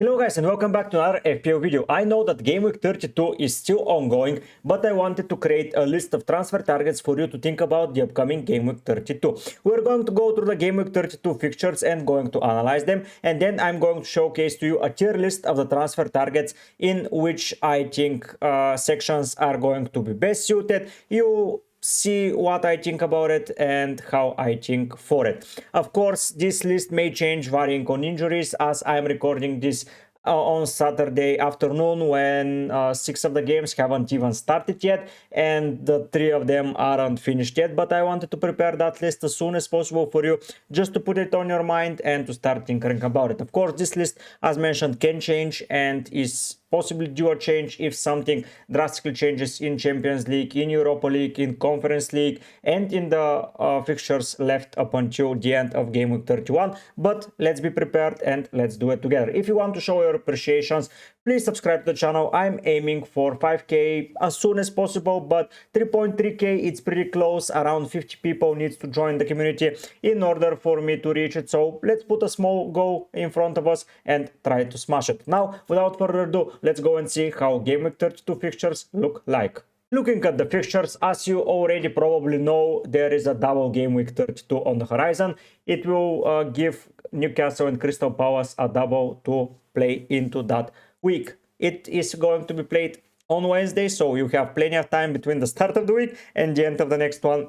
Hello guys and welcome back to another FPL video. I know that Game Week 32 is still ongoing, but I wanted to create a list of transfer targets for you to think about the upcoming Game Week 32. We're going to go through the Game Week 32 fixtures and going to analyze them, and then I'm going to showcase to you a tier list of the transfer targets in which I think sections are going to be best suited. You see what I think about it and how I think for it. Of course, this list may change varying on injuries, as I'm recording this on Saturday afternoon when 6 of the games haven't even started yet and the 3 of them aren't finished yet, but I wanted to prepare that list as soon as possible for you, just to put it on your mind and to start thinking about it. Of course, this list, as mentioned, can change and is possibly due a change if something drastically changes in Champions League, in Europa League, in Conference League, and in the fixtures left up until the end of Game Week 31. But let's be prepared and let's do it together. If you want to show your appreciations, please subscribe to the channel. I'm aiming for 5k as soon as possible, but 3.3k, it's pretty close. Around 50 people needs to join the community in order for me to reach it. So let's put a small goal in front of us and try to smash it. Now, without further ado, let's go and see how Game Week 32 fixtures look like. Looking at the fixtures, as you already probably know, there is a double Game Week 32 on the horizon. It will give Newcastle and Crystal Palace a double to play into that week. It is going to be played on Wednesday, so you have plenty of time between the start of the week and the end of the next one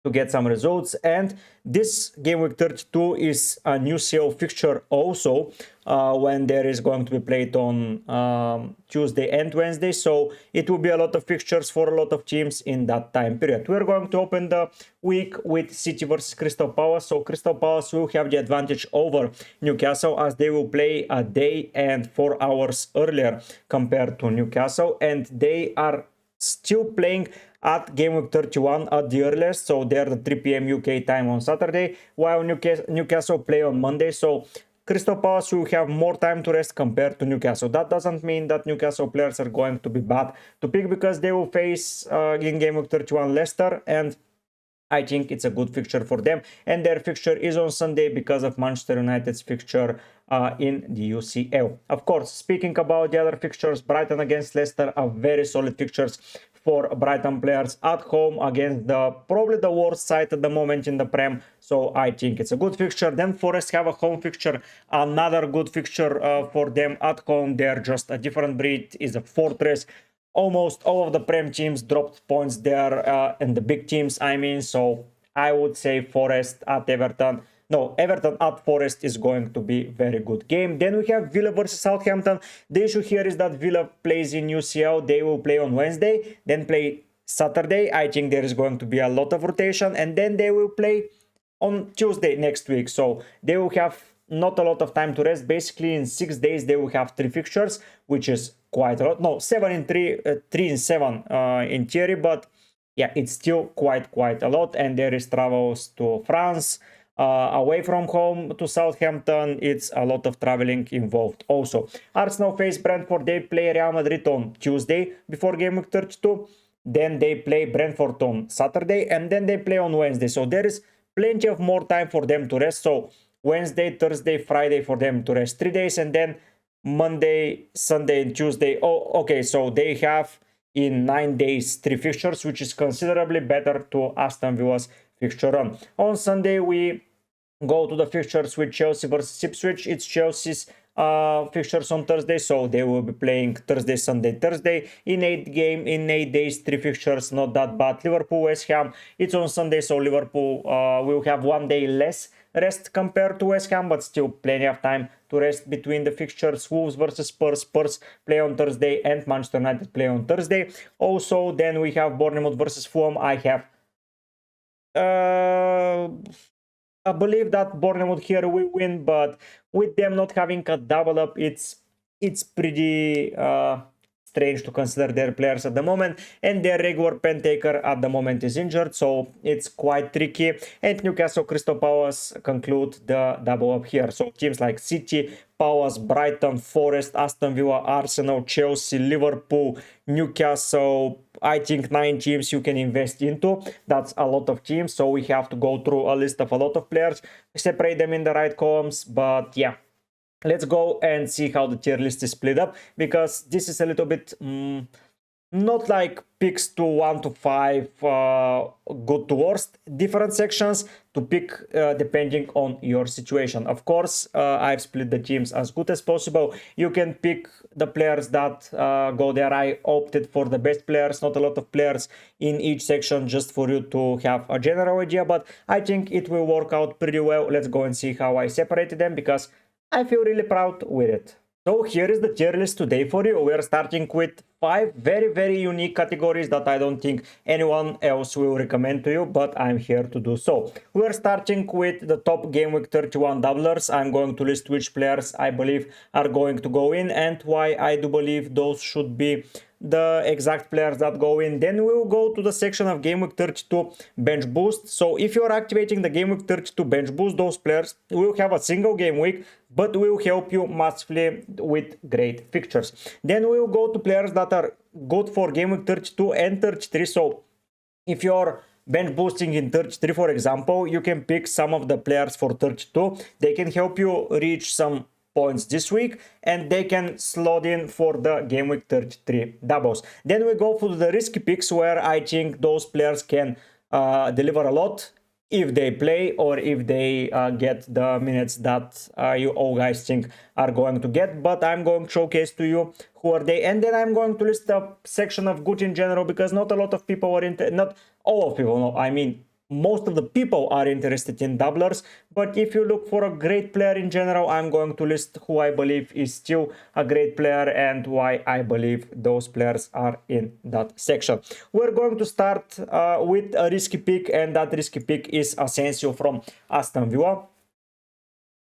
to get some results. And this Game Week 32 is a new CL fixture also, when there is going to be played on Tuesday and Wednesday, so it will be a lot of fixtures for a lot of teams in that time period. We're going to open the week with City versus Crystal Palace. So Crystal Palace will have the advantage over Newcastle, as they will play a day and 4 hours earlier compared to Newcastle, and they are still playing at Game Week 31 at the earliest, so they're the 3 p.m. UK time on Saturday, while Newcastle play on Monday. So Crystal Palace will have more time to rest compared to Newcastle. That doesn't mean that Newcastle players are going to be bad to pick, because they will face in Game Week 31 Leicester, and I think it's a good fixture for them, and their fixture is on Sunday because of Manchester United's fixture in the UCL. Of course, speaking about the other fixtures, Brighton against Leicester are very solid fixtures for Brighton players at home against probably the worst side at the moment in the Prem, so I think it's a good fixture. Then Forest have a home fixture, another good fixture for them at home. They're just a different breed, is a fortress. Almost all of the Prem teams dropped points there, and the big teams, I mean, so I would say Forest at Everton. No, Everton at Forest is going to be a very good game. Then we have Villa versus Southampton. The issue here is that Villa plays in UCL. They will play on Wednesday, then play Saturday. I think there is going to be a lot of rotation, and then they will play on Tuesday next week. So they will have not a lot of time to rest. Basically, in 6 days, they will have 3 fixtures, which is quite a lot. No, 7 in 3, 3 in 7 in theory, but yeah, it's still quite a lot. And there is travels to France, away from home to Southampton. It's a lot of traveling involved also. Arsenal face Brentford. They play Real Madrid on Tuesday before Game Week 32. Then they play Brentford on Saturday, and then they play on Wednesday. So there is plenty of more time for them to rest. So Wednesday, Thursday, Friday for them to rest 3 days, and then Monday, Sunday, and Tuesday. Oh, okay, so they have in 9 days 3 fixtures, which is considerably better to Aston Villa's fixture run. On Sunday, we go to the fixtures with Chelsea versus Ipswich. It's Chelsea's fixtures on Thursday, so they will be playing Thursday, Sunday, Thursday in 8 days, 3 fixtures, not that bad. Liverpool, West Ham, it's on Sunday, so Liverpool will have 1 day less rest compared to West Ham, but still plenty of time to rest between the fixtures. Wolves versus Spurs. Spurs play on Thursday, and Manchester United play on Thursday. Also, then we have Bournemouth versus Fulham. I have I believe that Bournemouth here will win, but with them not having a double up, it's pretty strange to consider their players at the moment, and their regular pen taker at the moment is injured, so it's quite tricky. And Newcastle Crystal Palace conclude the double up here. So teams like City, Palace, Brighton, Forest, Aston Villa, Arsenal, Chelsea, Liverpool, Newcastle, I think 9 teams you can invest into. That's a lot of teams, so we have to go through a list of a lot of players, separate them in the right columns. But yeah, let's go and see how the tier list is split up, because this is a little bit not like picks to 1 to 5 good to worst, different sections to pick depending on your situation. Of course, I've split the teams as good as possible. You can pick the players that go there. I opted for the best players, not a lot of players in each section, just for you to have a general idea, but I think it will work out pretty well. Let's go and see how I separated them, because I feel really proud with it. So here is the tier list today for you. We are starting with 5 very unique categories that I don't think anyone else will recommend to you, but I'm here to do so. We are starting with the top Game Week 31 doublers. I'm going to list which players I believe are going to go in and why I do believe those should be the exact players that go in. Then we'll go to the section of Game Week 32 bench boost. So if you're activating the Game Week 32 bench boost, those players will have a single game week, but will help you massively with great fixtures. Then we'll go to players that are good for Game Week 32 and 33. So if you're bench boosting in 33, for example, you can pick some of the players for 32. They can help you reach some points this week, and they can slot in for the Game Week 33 doubles. Then we go for the risky picks, where I think those players can deliver a lot if they play, or if they get the minutes that you all guys think are going to get. But I'm going to showcase to you who are they, and then I'm going to list a section of good in general, because not a lot of people are not all of people, no, I mean most of the people are interested in doublers. But if you look for a great player in general, I'm going to list who I believe is still a great player and why I believe those players are in that section. We're going to start with a risky pick, and that risky pick is Asensio from Aston Villa.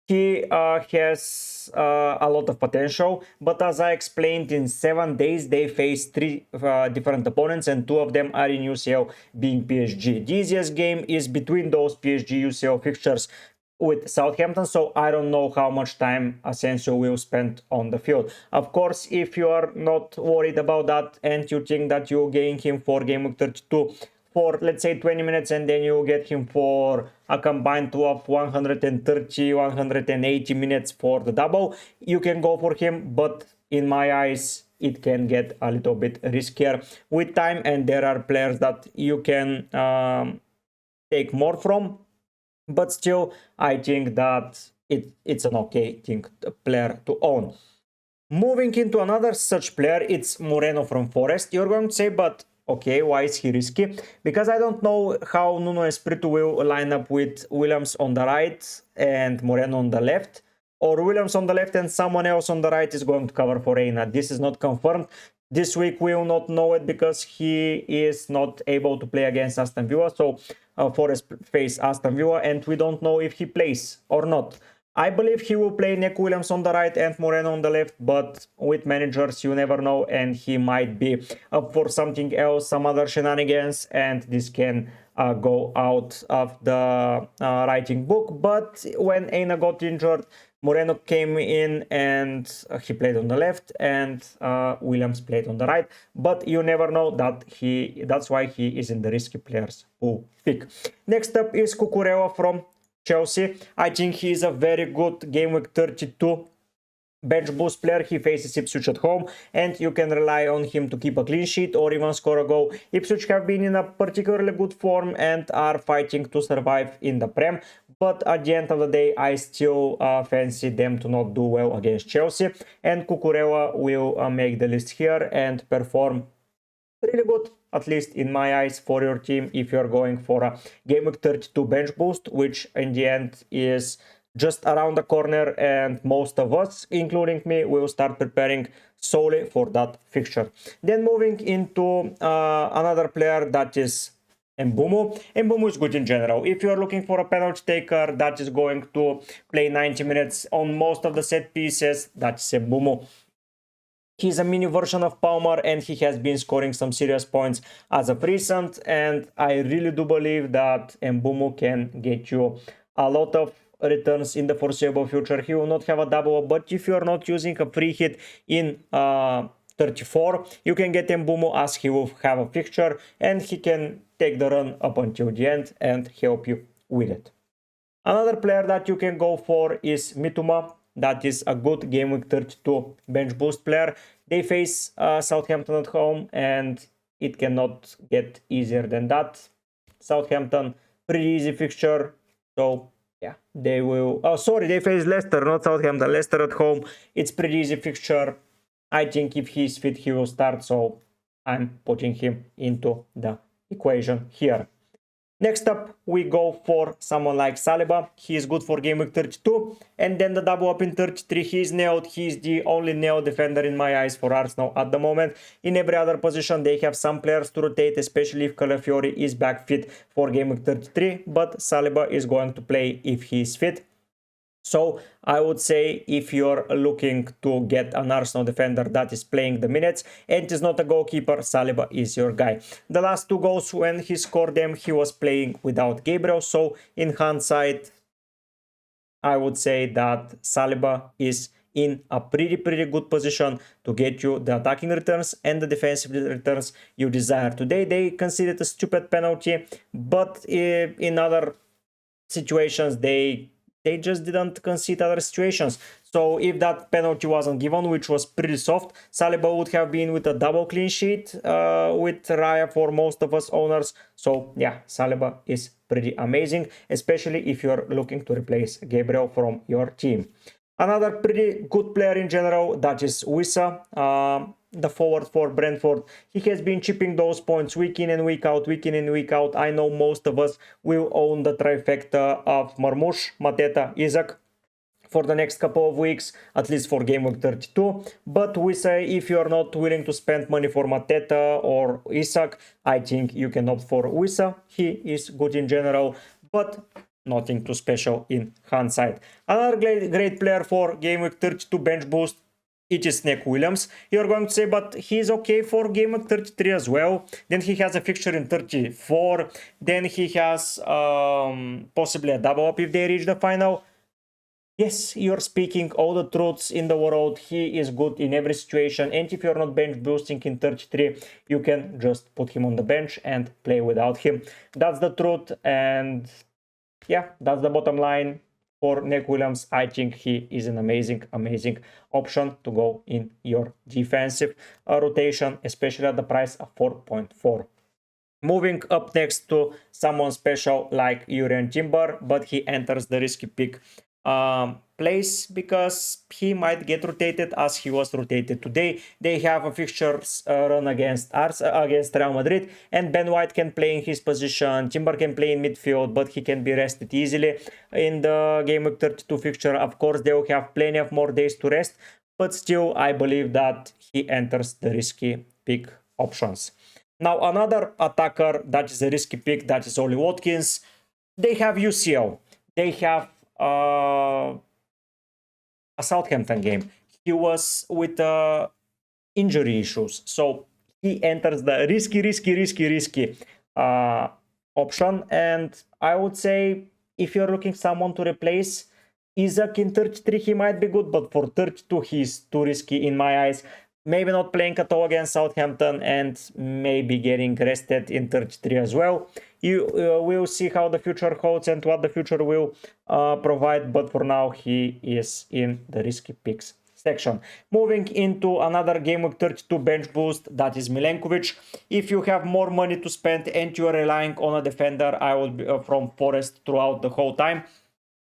He has a lot of potential, but as I explained, in 7 days they face 3 different opponents, and 2 of them are in UCL, being PSG. The easiest game is between those PSG UCL fixtures with Southampton, so I don't know how much time Asensio will spend on the field. Of course, if you are not worried about that and you think that you'll gain him for Game Week 32 for, let's say, 20 minutes, and then you get him for a combined of 130, 180 minutes for the double, you can go for him. But in my eyes, it can get a little bit riskier with time, and there are players that you can take more from. But still, I think that it's an okay player to own. Moving into another such player, it's Moreno from Forest. You're going to say, but okay, why is he risky? Because I don't know how Nuno Espirito will line up with Williams on the right and Moreno on the left, or Williams on the left and someone else on the right is going to cover for Reina. This is not confirmed. This week we will not know it, because he is not able to play against Aston Villa. So Forest face Aston Villa, and we don't know if he plays or not. I believe he will play Nick Williams on the right and Moreno on the left, but with managers you never know, and he might be up for something else, some other shenanigans, and this can go out of the writing book. But when Eina got injured, Moreno came in and he played on the left, and Williams played on the right. But you never know that that's why he is in the risky players pool pick. Next up is Cucurella from Chelsea. I think he is a very good Game Week 32 bench boost player. He faces Ipswich at home, and you can rely on him to keep a clean sheet or even score a goal. Ipswich have been in a particularly good form and are fighting to survive in the Prem, but at the end of the day, I still fancy them to not do well against Chelsea, and Cucurella will make the list here and perform really good, at least in my eyes, for your team if you're going for a Game Week 32 bench boost, which in the end is just around the corner, and most of us, including me, will start preparing solely for that fixture. Then moving into another player, that is Mbeumo. Mbeumo is good in general. If you're looking for a penalty taker that is going to play 90 minutes on most of the set pieces, that's Mbeumo. He's a mini version of Palmer, and he has been scoring some serious points as of recent, and I really do believe that Mbeumo can get you a lot of returns in the foreseeable future. He will not have a double, but if you're not using a free hit in 34, you can get Mbeumo, as he will have a fixture and he can take the run up until the end and help you with it. Another player that you can go for is Mitoma. that is a good Game Week 32 bench boost player. They face Southampton at home, and it cannot get easier than that. Southampton, pretty easy fixture. So yeah, they will. Oh, sorry, they face Leicester, not Southampton. Leicester at home. It's pretty easy fixture. I think if he's fit, he will start. So I'm putting him into the equation here. Next up, we go for someone like Saliba. He is good for Game Week 32. And then the double up in 33, he is nailed. He is the only nailed defender in my eyes for Arsenal at the moment. In every other position, they have some players to rotate, especially if Calafiori is back fit for Game Week 33. But Saliba is going to play if he is fit. So I would say if you're looking to get an Arsenal defender that is playing the minutes and is not a goalkeeper, Saliba is your guy. The last two goals, when he scored them, he was playing without Gabriel. So in hindsight, I would say that Saliba is in a pretty good position to get you the attacking returns and the defensive returns you desire. Today they conceded a stupid penalty, but in other situations they just didn't concede other situations. So if that penalty wasn't given, which was pretty soft, Saliba would have been with a double clean sheet with Raya for most of us owners. So yeah, Saliba is pretty amazing, especially if you're looking to replace Gabriel from your team. Another pretty good player in general, that is Wissa, the forward for Brentford. He has been chipping those points week in and week out, week in and week out. I know most of us will own the trifecta of Marmoush, Mateta, Isaac for the next couple of weeks, at least for Game Week 32. But we say if you're not willing to spend money for Mateta or Isaac, I think you can opt for Wissa. He is good in general, but nothing too special in hindsight. Another great player for Game Week 32 bench boost, it is Nick Williams. You're going to say, but he's okay for Game Week 33 as well. Then he has a fixture in 34. Then he has possibly a double up if they reach the final. Yes, you're speaking all the truths in the world. He is good in every situation. And if you're not bench boosting in 33, you can just put him on the bench and play without him. That's the truth. And yeah, that's the bottom line for Nick Williams. I think he is an amazing option to go in your defensive rotation, especially at the price of 4.4. Moving up next to someone special like Jurrien Timber, but he enters the risky pick place because he might get rotated as he was rotated today. They have a fixtures run against Real Madrid, and Ben White can play in his position. Timber can play in midfield, but he can be rested easily in the Game Week 32 fixture. Of course, they will have plenty of more days to rest, but still, I believe that he enters the risky pick options. Now, another attacker that is a risky pick, that is Oli Watkins. They have UCL. They have a Southampton game. He was with injury issues, so he enters the risky option. And I would say if you're looking someone to replace Isaac in 33, he might be good, but for 32 he's too risky in my eyes. Maybe not playing at all against Southampton and maybe getting rested in 33 as well. You will see how the future holds and what the future will provide, but for now he is in the risky picks section. Moving into another Game Week 32 bench boost, that is Milenkovic. If you have more money to spend and you are relying on a defender, I will be from Forest throughout the whole time,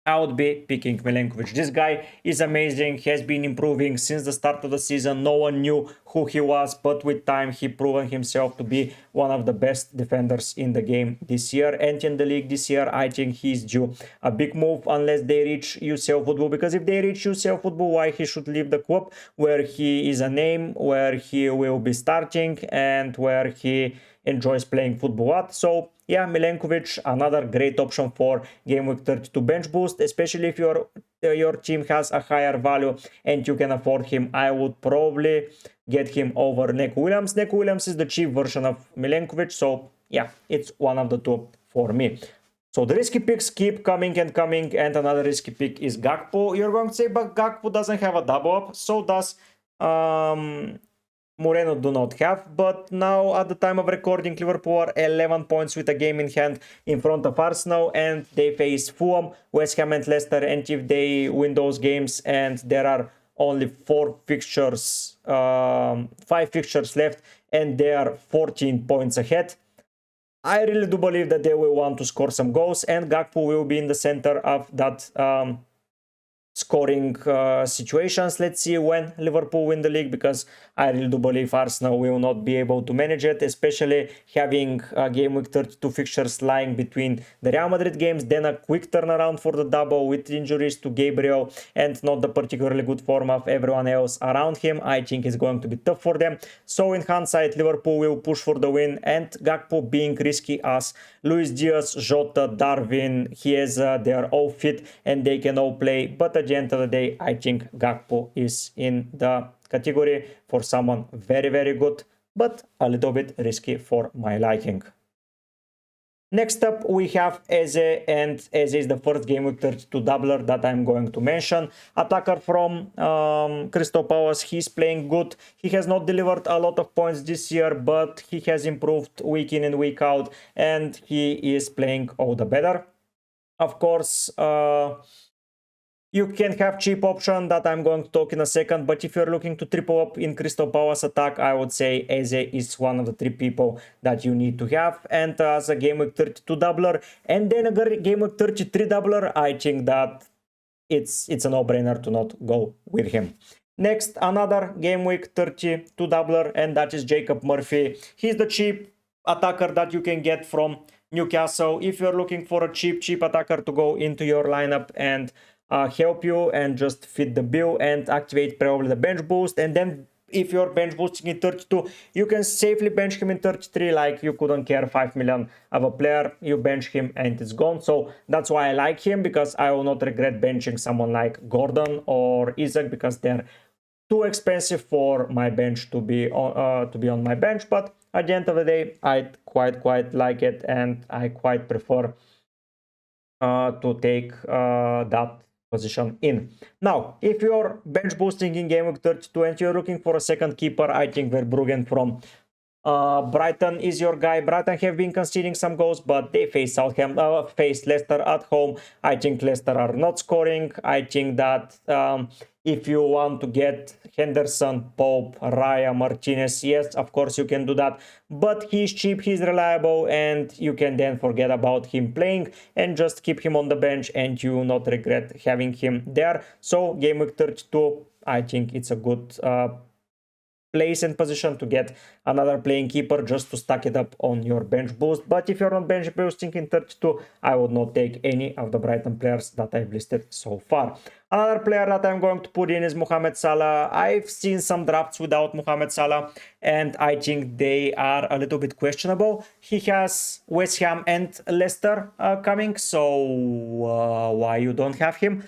I would be picking Milenkovic. This guy is amazing. He has been improving since the start of the season. No one knew who he was, but with time he proven himself to be one of the best defenders in the game this year and in the league this year. I think he's due a big move unless they reach UCL football, because if they reach UCL football, why he should leave the club where he is a name, where he will be starting and where he enjoys playing football at. So yeah, Milenkovic, another great option for Game Week 32 bench boost, especially if your team has a higher value and you can afford him. I would probably get him over Nick Williams. Nick Williams is the cheap version of Milenkovic, so yeah, it's one of the two for me. So the risky picks keep coming, and another risky pick is Gakpo. You're going to say, but Gakpo doesn't have a double up, so does Moreno do not have, but now at the time of recording, Liverpool are 11 points with a game in hand in front of Arsenal, and they face Fulham, West Ham and Leicester, and if they win those games, and there are only 5 fixtures left, and they are 14 points ahead, I really do believe that they will want to score some goals, and Gakpo will be in the center of that scoring situations. Let's see when Liverpool win the league, because I really do believe Arsenal will not be able to manage it, especially having game week 32 fixtures lying between the Real Madrid games, then a quick turnaround for the double with injuries to Gabriel and not the particularly good form of everyone else around him. I think it's going to be tough for them. So in hindsight, Liverpool will push for the win, and Gakpo being risky as Luis Diaz, Jota, Darwin, Chiesa, they are all fit and they can all play, but at the end of the day, I think Gakpo is in the category for someone very, very good, but a little bit risky for my liking. Next up, we have Eze, and Eze is the first game week 32 doubler that I'm going to mention. Attacker from Crystal Palace, he's playing good. He has not delivered a lot of points this year, but he has improved week in and week out, and he is playing all the better. Of course, you can have cheap option that I'm going to talk in a second, but if you're looking to triple up in Crystal Palace attack, I would say Eze is one of the 3 people that you need to have. And as a game week 32 doubler and then a game week 33 doubler, I think that it's a no-brainer to not go with him. Next, another game week 32 doubler, and that is Jacob Murphy. He's the cheap attacker that you can get from Newcastle. If you're looking for a cheap attacker to go into your lineup and help you and just fit the bill and activate probably the bench boost, and then if you're bench boosting in 32, you can safely bench him in 33, like you couldn't care 5 million of a player, you bench him and it's gone. So that's why I like him, because I will not regret benching someone like Gordon or Isaac, because they're too expensive for my bench to be on my bench. But at the end of the day, I quite like it, and I quite prefer to take that position in. Now, if you're bench boosting in game week 32 and you're looking for a second keeper, I think Verbruggen from Brighton is your guy. Brighton have been conceding some goals, but they face face Leicester at home. I think Leicester are not scoring. I think that if you want to get Henderson, Pope, Raya, Martinez, yes, of course you can do that, but he's cheap, he's reliable, and you can then forget about him playing and just keep him on the bench, and you will not regret having him there. So game week 32, I think it's a good place and position to get another playing keeper just to stack it up on your bench boost. But if you're not bench boosting in 32, I would not take any of the Brighton players that I've listed so far. Another player that I'm going to put in is Mohamed Salah. I've seen some drafts without Mohamed Salah, and I think they are a little bit questionable. He has West Ham and Leicester coming, so why you don't have him?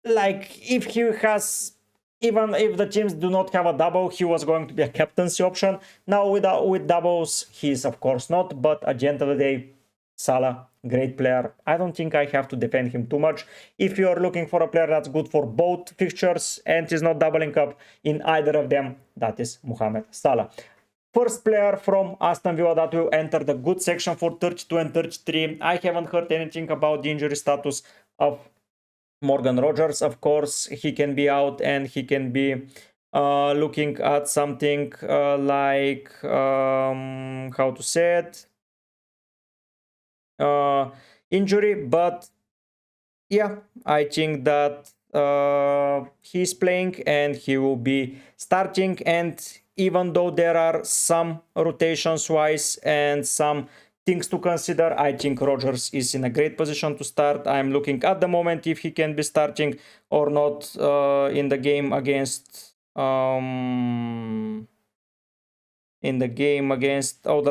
Like, if he has, even if the teams do not have a double, he was going to be a captaincy option. Now with doubles, he's of course not, but at the end of the day, Salah, great player. I don't think I have to defend him too much. If you're looking for a player that's good for both fixtures and is not doubling up in either of them, that is Mohamed Salah. First player from Aston Villa that will enter the good section for 32 and 33. I haven't heard anything about the injury status of Morgan Rogers. Of course, he can be out and he can be looking at something like, how to say it, injury. But yeah, I think that he's playing and he will be starting. And even though there are some rotations wise and some things to consider, I think Rogers is in a great position to start. I'm looking at the moment if he can be starting or not in the game against the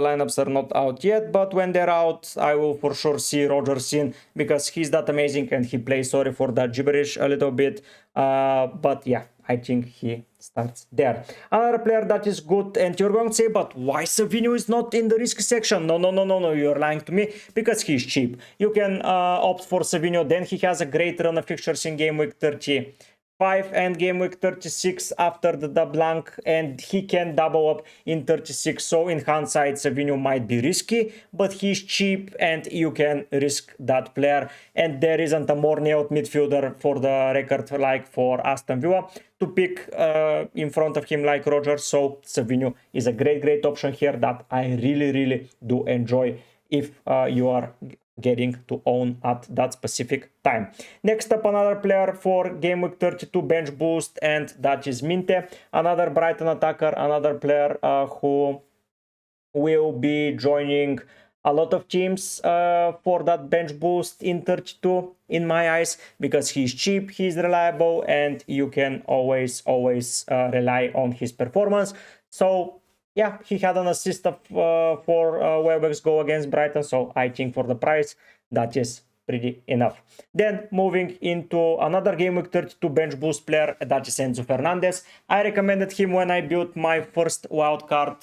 lineups are not out yet, but when they're out, I will for sure see Rogers in, because he's that amazing and he plays, sorry for that gibberish a little bit, but yeah, I think he starts there. Another player that is good, and you're going to say, but why Savinho is not in the risk section? No, you're lying to me, because he's cheap. You can opt for Savinho, then he has a great run of fixtures in game week 30. 5 and game week 36 after the blank, and he can double up in 36. So in hindsight, Savinho might be risky, but he's cheap and you can risk that player. And there isn't a more nailed midfielder for the record like for Aston Villa to pick in front of him like Rodgers. So Savinho is a great option here that I really do enjoy if you are getting to own at that specific time. Next up, another player for game week 32 bench boost, and that is Minte, another Brighton attacker, another player who will be joining a lot of teams for that bench boost in 32 in my eyes, because he's cheap, he's reliable, and you can always rely on his performance. So yeah, he had an assist for Welbeck's goal against Brighton, so I think for the price, that is pretty enough. Then moving into another game week 32 bench boost player, that is Enzo Fernandez. I recommended him when I built my first wildcard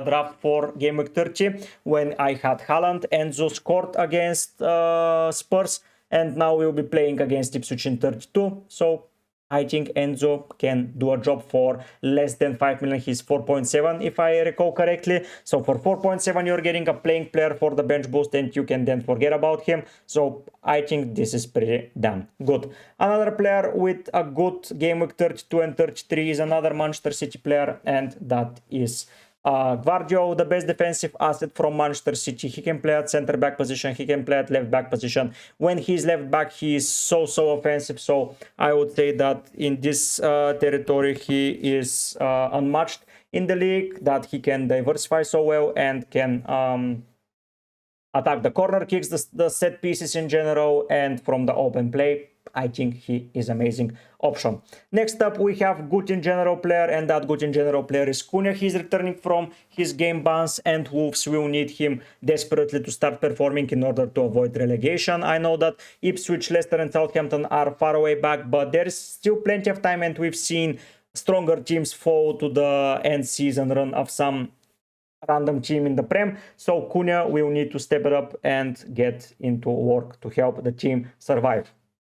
draft for game week 30 when I had Haaland. Enzo scored against Spurs, and now we'll be playing against Ipswich in 32. So I think Enzo can do a job for less than 5 million. He's 4.7 if I recall correctly. So for 4.7 you're getting a playing player for the bench boost, and you can then forget about him. So I think this is pretty damn good. Another player with a good game week 32 and 33 is another Manchester City player, and that is Gvardiol, the best defensive asset from Manchester City. He can play at center back position, he can play at left back position. When he's left back, he is so offensive. So I would say that in this territory he is unmatched in the league, that he can diversify so well and can attack the corner kicks, the set pieces in general, and from the open play. I think he is amazing option. Next up, we have good in general player, and that good in general player is Cunha. He's returning from his game bans, and Wolves will need him desperately to start performing in order to avoid relegation. I know that Ipswich, Leicester and Southampton are far away back, but there is still plenty of time, and we've seen stronger teams fall to the end season run of some random team in the Prem. So Cunha will need to step it up and get into work to help the team survive.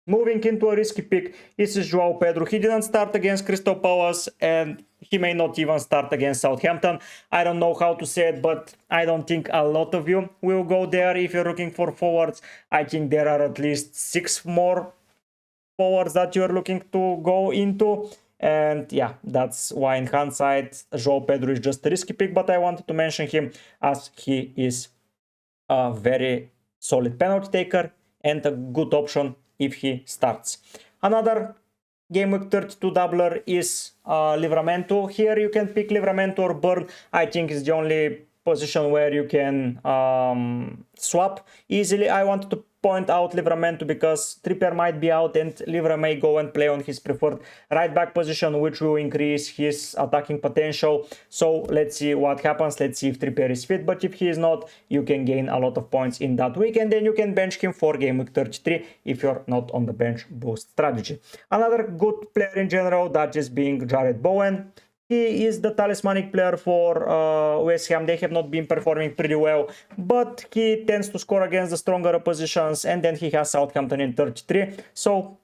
Moving into a risky pick, this is João Pedro. He didn't start against Crystal Palace, and he may not even start against Southampton. I don't know how to say it, but I don't think a lot of you will go there if you're looking for forwards. I think there are at least 6 more forwards that you're looking to go into. And yeah, that's why in hindsight, João Pedro is just a risky pick, but I wanted to mention him as he is a very solid penalty taker and a good option if he starts. Another game week 32 doubler is Livramento. Here you can pick Livramento or Burn. I think it's the only position where you can swap easily. I wanted to point out Livramento because Trippier might be out and Livra may go and play on his preferred right back position, which will increase his attacking potential. So let's see what happens. Let's see if Trippier is fit, but if he is not, you can gain a lot of points in that week, and then you can bench him for game week 33 if you're not on the bench boost strategy. Another good player in general, that is being Jared Bowen. He is the talismanic player for West Ham. They have not been performing pretty well, but he tends to score against the stronger oppositions, and then he has Southampton in 33. So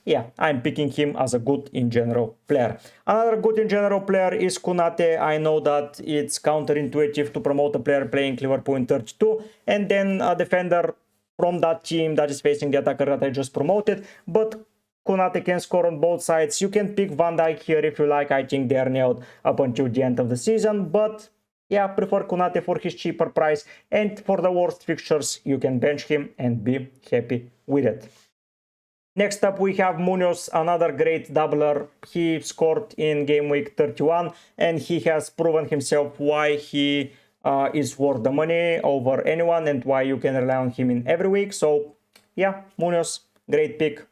yeah, I'm picking him as a good in general player. Another good in general player is Konate. I know that it's counterintuitive to promote a player playing Liverpool in 32 and then a defender from that team that is facing the attacker that I just promoted, but Konate can score on both sides. You can pick Van Dijk here if you like. I think they are nailed up until the end of the season, but yeah, prefer Konate for his cheaper price, and for the worst fixtures you can bench him and be happy with it. Next up we have Munoz, another great doubler. He scored in game week 31 and he has proven himself why he is worth the money over anyone and why you can rely on him in every week. So yeah, Munoz, great pick.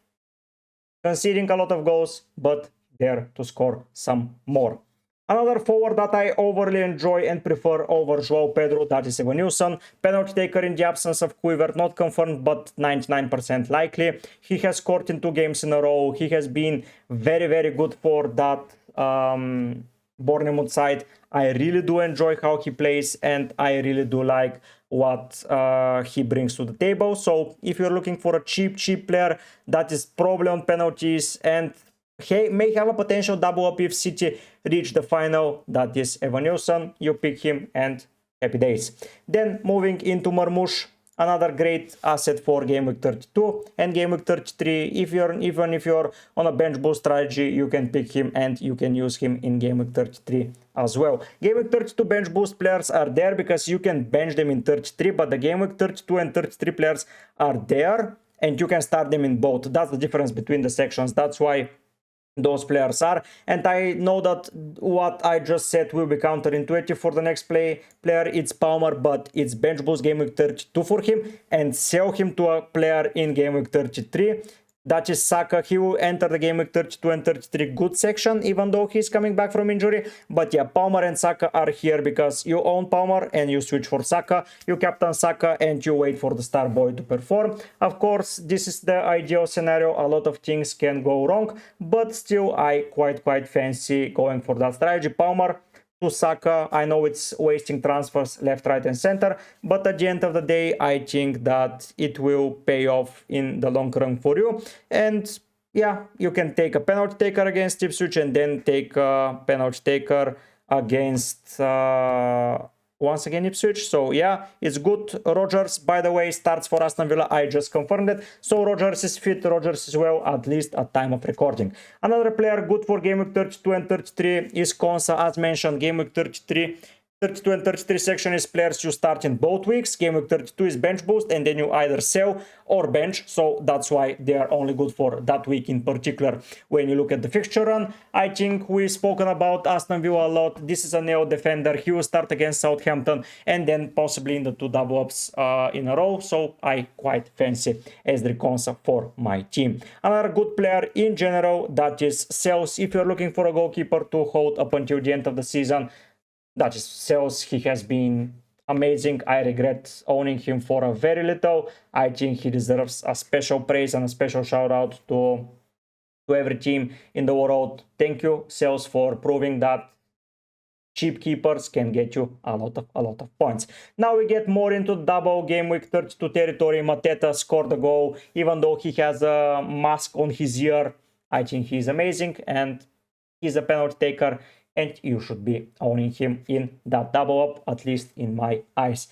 Conceding a lot of goals, but there to score some more. Another forward that I overly enjoy and prefer over João Pedro, that is Evanilson. Penalty taker in the absence of Kluivert, not confirmed, but 99% likely. He has scored in 2 games in a row. He has been very, very good for that Bournemouth side. I really do enjoy how he plays, and I really do like what he brings to the table. So if you're looking for a cheap player that is probably on penalties and may have a potential double up if City reach the final. That is Evan Nilsson. You pick him and happy days. Then moving into Marmoush, another great asset for Game Week 32 and Game Week 33. Even if you're on a bench boost strategy, you can pick him and you can use him in Game Week 33 as well. Game Week 32 bench boost players are there because you can bench them in 33, but the Game Week 32 and 33 players are there and you can start them in both. That's the difference between the sections. That's why those players are, and I know that what I just said will be counterintuitive for the next player. It's Palmer, but it's bench boost Game Week 32 for him and sell him to a player in Game Week 33. That is Saka. He will enter the Game Week 32 and 33 good section, even though he's coming back from injury. But yeah, Palmer and Saka are here because you own Palmer and you switch for Saka. You captain Saka and you wait for the star boy to perform. Of course, this is the ideal scenario. A lot of things can go wrong, but still I quite fancy going for that strategy. Palmer to Saka. I know it's wasting transfers left, right and center, but at the end of the day, I think that it will pay off in the long run for you. And yeah, you can take a penalty taker against Ipswich and then take a penalty taker against once again Ipswich. So yeah, it's good. Rodgers, by the way, starts for Aston Villa. I just confirmed it. So Rodgers is fit. Rodgers is well, at least at time of recording. Another player good for Game Week 32 and 33 is Konsa. As mentioned, Game Week 32 and 33 section is players you start in both weeks. Game Week 32 is bench boost and then you either sell or bench. So that's why they are only good for that week in particular. When you look at the fixture run, I think we've spoken about Aston Villa a lot. This is a neo defender. He will start against Southampton and then possibly in the 2 double ups in a row. So I quite fancy Ezri Konsa for my team. Another good player in general, that is Sales. If you're looking for a goalkeeper to hold up until the end of the season, that is Sales. He has been amazing. I regret owning him for a very little. I think he deserves a special praise and a special shout out to every team in the world. Thank you, Sales, for proving that cheap keepers can get you a lot of points. Now we get more into double Game Week 32 territory. Mateta scored a goal, even though he has a mask on his ear. I think he's amazing and he's a penalty taker, and you should be owning him in that double up, at least in my eyes.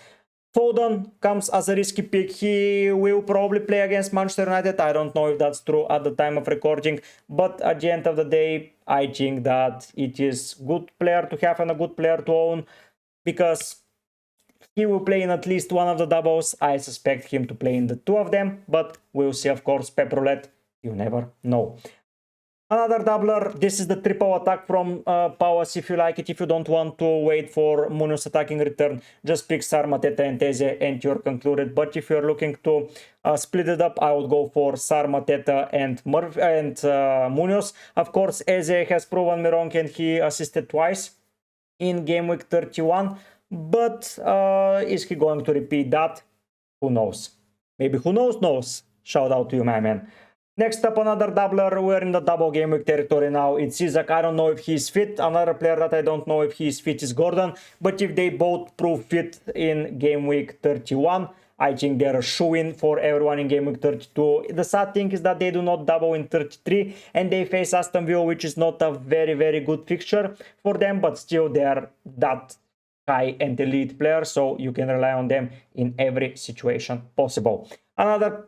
Foden comes as a risky pick. He will probably play against Manchester United. I don't know if that's true at the time of recording, but at the end of the day, I think that it is good player to have and a good player to own because he will play in at least one of the doubles. I suspect him to play in the 2 of them, but we'll see, of course. Pep roulette, you never know. Another doubler, this is the triple attack from Powers. If you like it, if you don't want to wait for Munoz attacking return, just pick Sar, Mateta and Eze and you're concluded. But if you're looking to split it up, I would go for Sar, Mateta and Munoz. Of course, Eze has proven me wrong and he assisted twice in Game Week 31. But is he going to repeat that? Who knows? Maybe who knows. Shout out to you, my man. Next up, another doubler. We're in the double Game Week territory now. It's Isaac. I don't know if he's fit. Another player that I don't know if he's fit is Gordon. But if they both prove fit in Game Week 31, I think they're a shoo-in for everyone in Game Week 32. The sad thing is that they do not double in 33 and they face Aston Villa, which is not a very good fixture for them, but still they're that high and elite player, so you can rely on them in every situation possible. Another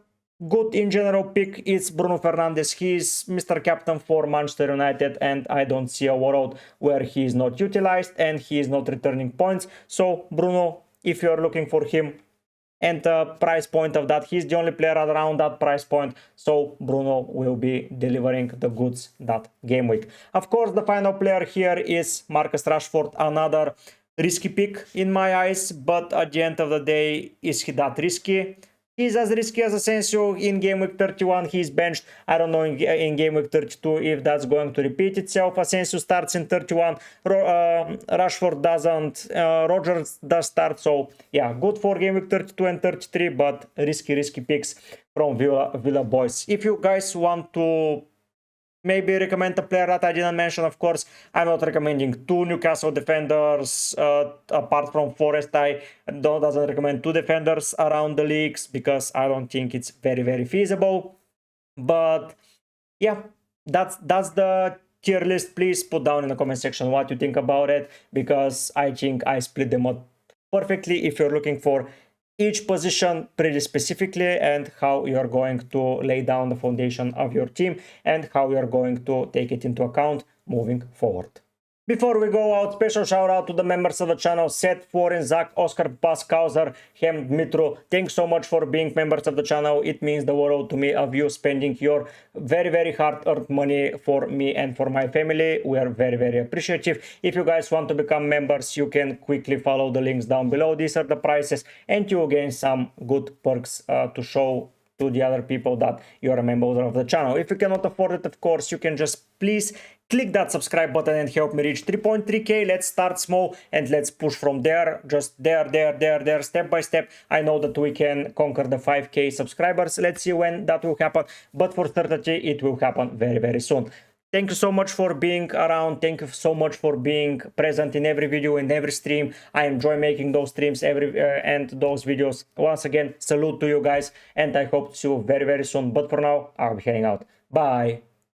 good in general pick is Bruno Fernandes. He is Mr. Captain for Manchester United and I don't see a world where he is not utilized and he is not returning points. So Bruno, if you're looking for him and the price point of that, he's the only player around that price point. So Bruno will be delivering the goods that game week. Of course, the final player here is Marcus Rashford, another risky pick in my eyes, but at the end of the day, is he that risky? He's as risky as Asensio in Game Week 31. He's benched. I don't know in Game Week 32 if that's going to repeat itself. Asensio starts in 31. Rashford doesn't. Rodgers does start. So, yeah, good for Game Week 32 and 33, but risky picks from Villa boys. If you guys want to maybe recommend a player that I didn't mention, of course, I'm not recommending 2 Newcastle defenders. Apart from Forest, I doesn't recommend 2 defenders around the leagues because I don't think it's very feasible. But yeah, that's the tier list. Please put down in the comment section what you think about it, because I think I split them up perfectly if you're looking for each position pretty specifically, and how you're going to lay down the foundation of your team and how you're going to take it into account moving forward. Before we go out, special shout out to the members of the channel: Seth, Florin, Zach, Oscar, Bas, Kauser, Hem, Dmitro. Thanks so much for being members of the channel. It means the world to me of you spending your very hard-earned money for me and for my family. We are very appreciative. If you guys want to become members, you can quickly follow the links down below. These are the prices, and you will gain some good perks to show to the other people that you're a member of the channel. If you cannot afford it, of course, you can just please click that subscribe button and help me reach 3.3k. Let's start small and let's push from there. Just there, step by step. I know that we can conquer the 5k subscribers. Let's see when that will happen, but for certainty it will happen very soon. Thank you so much for being around. Thank you so much for being present in every video and every stream. I enjoy making those streams and those videos. Once again, salute to you guys, and I hope to see you very soon. But for now, I'll be heading out. Bye.